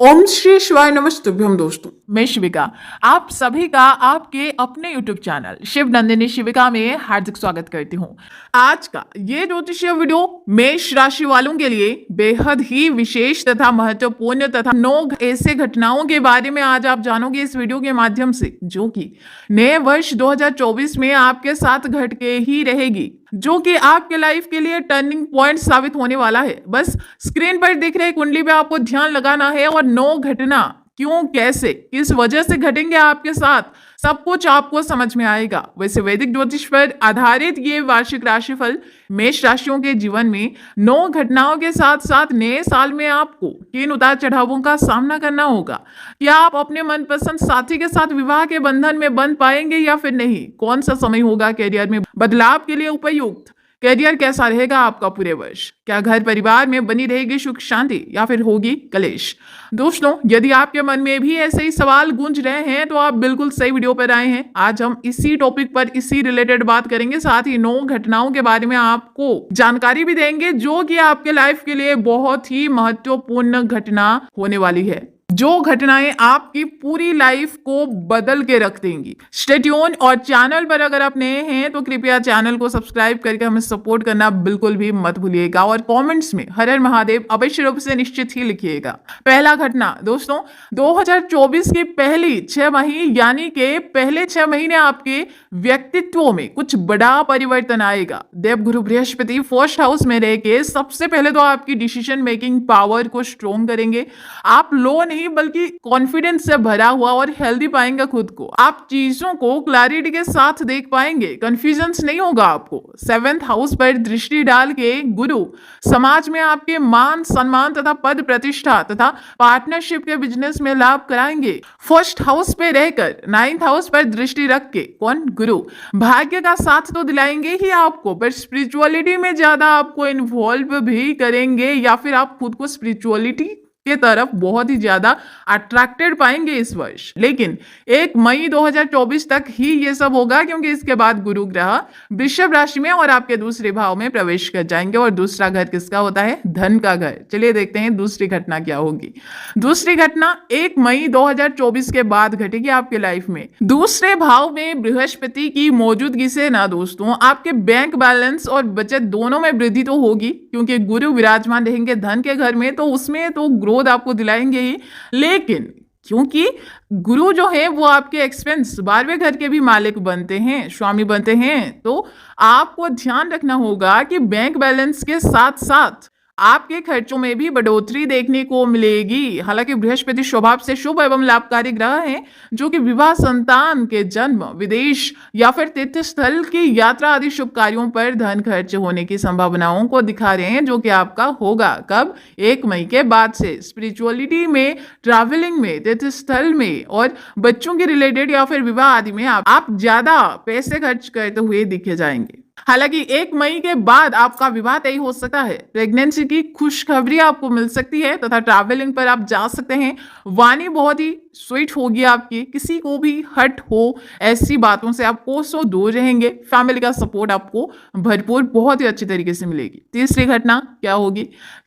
ओम श्री शिवाय नमस्तुभ्यम दोस्तों। मैं शिविका आप सभी का आपके अपने YouTube चैनल शिव नंदिनी शिविका में हार्दिक स्वागत करती हूँ। आज का ये ज्योतिषीय वीडियो मेष राशि वालों के लिए बेहद ही विशेष तथा महत्वपूर्ण तथा 9 ऐसे घटनाओं के बारे में आज आप जानोगे इस वीडियो के माध्यम से, जो कि नए वर्ष 2024 में आपके साथ घट के ही रहेगी, जो कि आपके लाइफ के लिए टर्निंग पॉइंट साबित होने वाला है। बस स्क्रीन पर दिख रही कुंडली पे आपको ध्यान लगाना है और 9 घटना क्यों, कैसे, किस वजह से घटेंगे आपके साथ, सब कुछ आपको समझ में आएगा। वैसे वैदिक ज्योतिष पर आधारित ये वार्षिक राशिफल मेष राशियों के जीवन में 9 घटनाओं के साथ साथ नए साल में आपको किन उतार चढ़ावों का सामना करना होगा, क्या आप अपने मनपसंद साथी के साथ विवाह के बंधन में बंध पाएंगे या फिर नहीं, कौन सा समय होगा करियर में बदलाव के लिए उपयुक्त, करियर कैसा रहेगा आपका पूरे वर्ष, क्या घर परिवार में बनी रहेगी सुख शांति या फिर होगी कलेश। दोस्तों, यदि आपके मन में भी ऐसे ही सवाल गूंज रहे हैं तो आप बिल्कुल सही वीडियो पर आए हैं। आज हम इसी टॉपिक पर इसी रिलेटेड बात करेंगे, साथ ही 9 घटनाओं के बारे में आपको जानकारी भी देंगे जो कि आपके लाइफ के लिए बहुत ही महत्वपूर्ण घटना होने वाली है, जो घटनाएं आपकी पूरी लाइफ को बदल के रख देंगी। स्टे ट्यून, और चैनल पर अगर आप नए हैं तो कृपया चैनल को सब्सक्राइब करके हमें सपोर्ट करना बिल्कुल भी मत भूलिएगा और कमेंट्स में हर हर महादेव अवश्य रूप से निश्चित ही लिखिएगा। पहला घटना दोस्तों, 2024 की पहली 6 महीने यानी कि पहले 6 महीने आपके व्यक्तित्व में कुछ बड़ा परिवर्तन आएगा। देवगुरु बृहस्पति फर्स्ट हाउस में रह के सबसे पहले तो आपकी डिसीजन मेकिंग पावर को स्ट्रोंग करेंगे। आप लो नहीं बल्कि कॉन्फिडेंस से भरा हुआ और हेल्दी पाएंगे खुद को। आप चीजों को क्लैरिटी के साथ देख पाएंगे, कंफ्यूजन्स नहीं होगा आपको। 7th हाउस पर दृष्टि डाल के गुरु समाज में आपके मान सम्मान तथा पद प्रतिष्ठा तथा पार्टनरशिप के बिजनेस में लाभ कराएंगे। फर्स्ट हाउस पे रहकर 9th हाउस पर दृष्टि रख के कौन, गुरु भाग्य का साथ तो दिलाएंगे ही आपको, पर स्पिरिचुअलिटी में ज्यादा आपको इन्वॉल्व भी करेंगे या फिर आप खुद को स्पिरिचुअलिटी के तरफ बहुत ही ज्यादा अट्रैक्टेड पाएंगे इस वर्ष। लेकिन 1 मई 2024 तक ही ये सब होगा, क्योंकि इसके बाद गुरु ग्रह वृषभ राशि में और आपके दूसरे भाव में प्रवेश कर जाएंगे। और दूसरा घर किसका होता है? धन का घर। चलिए देखते हैं दूसरी घटना क्या होगी। दूसरी घटना 1 मई 2024 के बाद घटेगी आपके लाइफ में। दूसरे भाव में बृहस्पति की मौजूदगी से ना दोस्तों आपके बैंक बैलेंस और बचत दोनों में वृद्धि तो होगी, क्योंकि गुरु विराजमान रहेंगे धन के घर में, तो उसमें तो ग्रोथ आपको दिलाएंगे ही। लेकिन क्योंकि गुरु जो है वो आपके एक्सपेंस 12वें घर के भी मालिक बनते हैं, स्वामी बनते हैं, तो आपको ध्यान रखना होगा कि बैंक बैलेंस के साथ साथ आपके खर्चों में भी बढ़ोतरी देखने को मिलेगी। हालांकि बृहस्पति स्वभाव से शुभ एवं लाभकारी ग्रह है, जो कि विवाह, संतान के जन्म, विदेश या फिर तीर्थ स्थल की यात्रा आदि शुभ कार्यों पर धन खर्च होने की संभावनाओं को दिखा रहे हैं, जो कि आपका होगा कब? 1 मई के बाद से। स्पिरिचुअलिटी में, ट्रैवलिंग में, तीर्थ स्थल में और बच्चों के रिलेटेड या फिर विवाह आदि में आप ज्यादा पैसे खर्च करते हुए दिखे जाएंगे। हालांकि 1 मई के बाद आपका विवाह तय हो सकता है, प्रेगनेंसी की खुशखबरी आपको मिल सकती है तथा ट्रैवलिंग पर आप जा सकते हैं। वाणी बहुत ही स्वीट होगी आपकी, किसी को भी हर्ट हो ऐसी बातों से आप कोसों दूर रहेंगे। फैमिली का सपोर्ट आपको भरपूर बहुत ही अच्छी तरीके से मिलेगी। तीसरी घटना क्या होगी?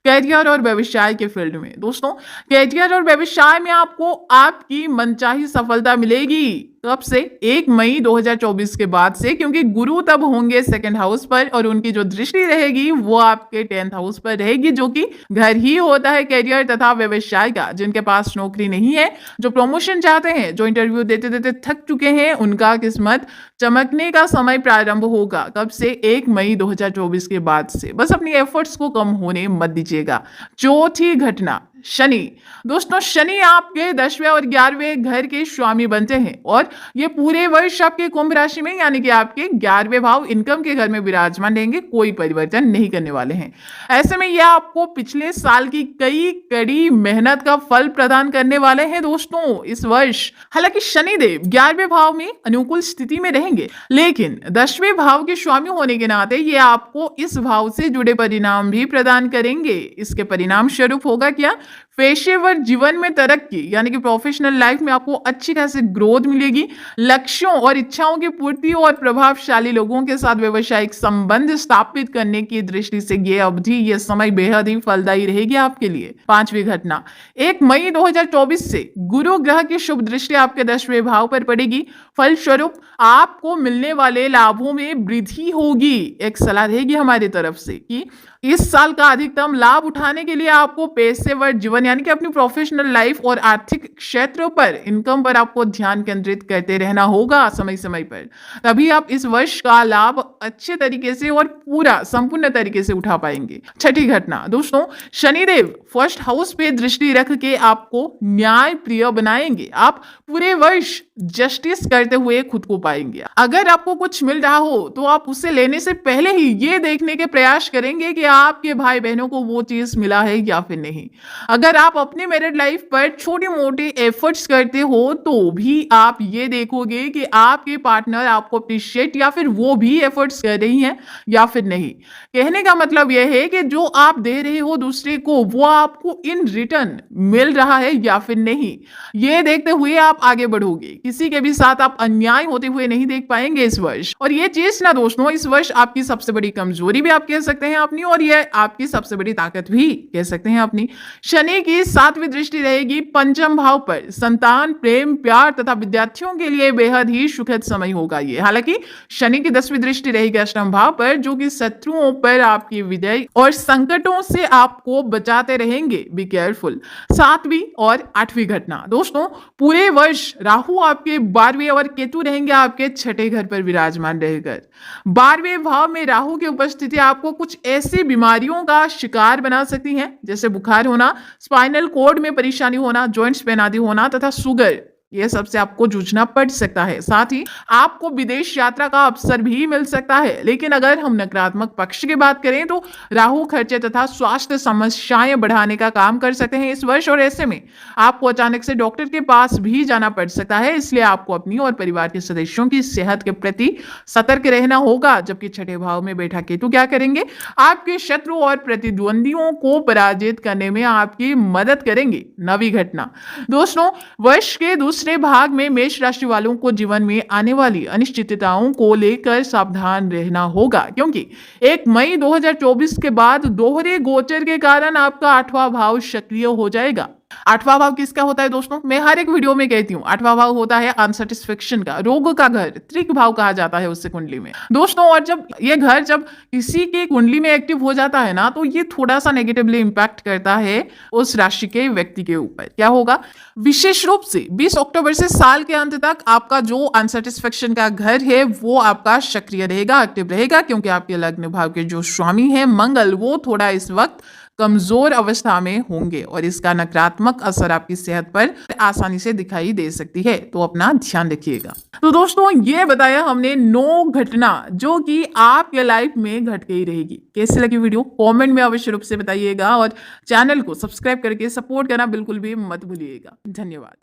करियर और व्यवसाय के फील्ड में। दोस्तों, करियर और व्यवसाय में आपको आपकी मनचाही सफलता मिलेगी। कब से? 1 मई 2024 के बाद से, क्योंकि गुरु तब होंगे 2nd हाउस पर और उनकी जो दृष्टि रहेगी वो आपके 10th हाउस पर रहेगी, जो कि घर ही होता है करियर तथा व्यवसाय का। जिनके पास नौकरी नहीं है, जो प्रमोशन चाहते हैं, जो इंटरव्यू देते देते थक चुके हैं, उनका किस्मत चमकने का समय प्रारंभ होगा। कब से? 1 मई 2024 के बाद से। बस अपनी एफर्ट्स को कम होने मत दीजिएगा। चौथी घटना, शनि। दोस्तों, शनि आपके 10वें और 11वें घर के स्वामी बनते हैं और ये पूरे वर्ष आपके कुंभ राशि में यानी कि आपके 11वें भाव इनकम के घर में विराजमान रहेंगे, कोई परिवर्तन नहीं करने वाले हैं। ऐसे में यह आपको पिछले साल की कई कड़ी मेहनत का फल प्रदान करने वाले हैं दोस्तों इस वर्ष। हालांकि शनिदेव 11वें भाव में अनुकूल स्थिति में रहेंगे, लेकिन 10वें भाव के स्वामी होने के नाते ये आपको इस भाव से जुड़े परिणाम भी प्रदान करेंगे। इसके परिणाम स्वरूप होगा क्या? पेशेवर जीवन में तरक्की यानी कि प्रोफेशनल लाइफ में आपको अच्छी खासी ग्रोथ मिलेगी। लक्ष्यों और इच्छाओं की पूर्ति और प्रभावशाली लोगों के साथ व्यावसायिक संबंध स्थापित करने की दृष्टि से ये अवधि, ये समय बेहद ही फलदायी रहेगी आपके लिए। 5वीं घटना, 1 मई 2024 से गुरु ग्रह की शुभ दृष्टि आपके 10वें भाव पर पड़ेगी। फलस्वरूप आपको मिलने वाले लाभों में वृद्धि होगी। एक सलाह रहेगी हमारी तरफ से कि इस साल का अधिकतम लाभ उठाने के लिए आपको पेशेवर जीवन यानी कि अपनी प्रोफेशनल लाइफ और आर्थिक क्षेत्रों पर, इनकम पर आपको ध्यान केंद्रित करते रहना होगा समय समय पर। तभी आप इस वर्ष का लाभ अच्छे तरीके से और पूरा संपूर्ण तरीके से उठा पाएंगे। 6ठी घटना दोस्तों, शनिदेव फर्स्ट हाउस पे दृष्टि रख के आपको न्याय प्रिय बनाएंगे। आप पूरे वर्ष जस्टिस करते हुए खुद को पाएंगे। अगर आपको कुछ मिल रहा हो तो आप उसे लेने से पहले ही ये देखने के प्रयास करेंगे कि आपके भाई बहनों को वो चीज मिला है या फिर नहीं। अगर आप अपनी मैरिड लाइफ पर छोटी मोटी एफर्ट्स करते हो तो भी आप ये देखोगे कि आपके पार्टनर आपको अप्रिशिएट या फिर वो भी एफर्ट्स कर रही हैं या फिर नहीं। कहने का मतलब यह है कि जो आप दे रहे हो दूसरे को वो आपको इन रिटर्न मिल रहा है या फिर नहीं। ये देखते हुए आप आगे बढ़ोगे। किसी के भी साथ आप अन्याय होते हुए नहीं देख पाएंगे इस वर्ष। और ये चीज ना दोस्तों, इस वर्ष आपकी सबसे बड़ी कमजोरी भी आप कह सकते हैं अपनी, और ये आपकी सबसे बड़ी ताकत भी कह सकते हैं अपनी। शनि की 7वीं दृष्टि रहेगी 5म भाव पर। संतान, प्रेम, प्यार तथा विद्यार्थियों के लिए बेहद ही सुखद समय होगा ये। हालांकि शनि की 10वीं दृष्टि रहेगी 8म भाव पर, जो कि शत्रुओं पर आपकी विजय और संकटों से आपको बचाते रहेंगे। Be careful. 7वीं और 8वीं घटना दोस्तों, पूरे वर्ष राहु आपके 12वें और केतु रहेंगे आपके 6ठे घर पर विराजमान रहकर। 12वें भाव में राहु की उपस्थिति आपको कुछ ऐसी बीमारियों का शिकार बना सकती है जैसे बुखार होना, स्पाइनल कॉर्ड में परेशानी होना, जॉइंट्स में आदि होना तथा शुगर। ये सबसे आपको जूझना पड़ सकता है। साथ ही आपको विदेश यात्रा का अवसर भी मिल सकता है। लेकिन अगर हम नकारात्मक पक्ष की बात करें तो राहु खर्चे तथा स्वास्थ्य समस्याएं बढ़ाने का काम कर सकते हैं इस वर्ष, और ऐसे में आपको अचानक से डॉक्टर के पास भी जाना पड़ सकता है। इसलिए आपको अपनी और परिवार के सदस्यों की सेहत के प्रति सतर्क रहना होगा। जबकि 6ठे भाव में बैठा केतु क्या करेंगे, आपके शत्रु और प्रतिद्वंदियों को पराजित करने में आपकी मदद करेंगे। 9वीं घटना दोस्तों, वर्ष के दूसरे भाग में मेष राशि वालों को जीवन में आने वाली अनिश्चितताओं को लेकर सावधान रहना होगा, क्योंकि 1 मई 2024 के बाद दोहरे गोचर के कारण आपका 8वां भाव सक्रिय हो जाएगा। 8वां भाव किसका होता है दोस्तों? मैं हर एक वीडियो में कहती हूँ 8वां भाव होता है अनसेटिस्फेक्शन का, रोग का घर, त्रिक भाव कहा जाता है उससे कुंडली में दोस्तों। और जब ये घर जब किसी की कुंडली में एक्टिव हो जाता है ना, तो ये थोड़ा सा नेगेटिवली इंपैक्ट करता है उस राशि के व्यक्ति के ऊपर। क्या होगा? विशेष रूप से 20 अक्टूबर से साल के अंत तक आपका जो अनसेटिस्फेक्शन का घर है वो आपका सक्रिय रहेगा, एक्टिव रहेगा, क्योंकि आपके लग्न भाव के जो स्वामी है मंगल, वो थोड़ा इस वक्त कमजोर अवस्था में होंगे और इसका नकारात्मक असर आपकी सेहत पर आसानी से दिखाई दे सकती है। तो अपना ध्यान रखिएगा। तो दोस्तों, ये बताया हमने 9 घटना जो कि आपके लाइफ में घट गई रहेगी। कैसी लगी वीडियो कमेंट में अवश्य रूप से बताइएगा, और चैनल को सब्सक्राइब करके सपोर्ट करना बिल्कुल भी मत भूलिएगा। धन्यवाद।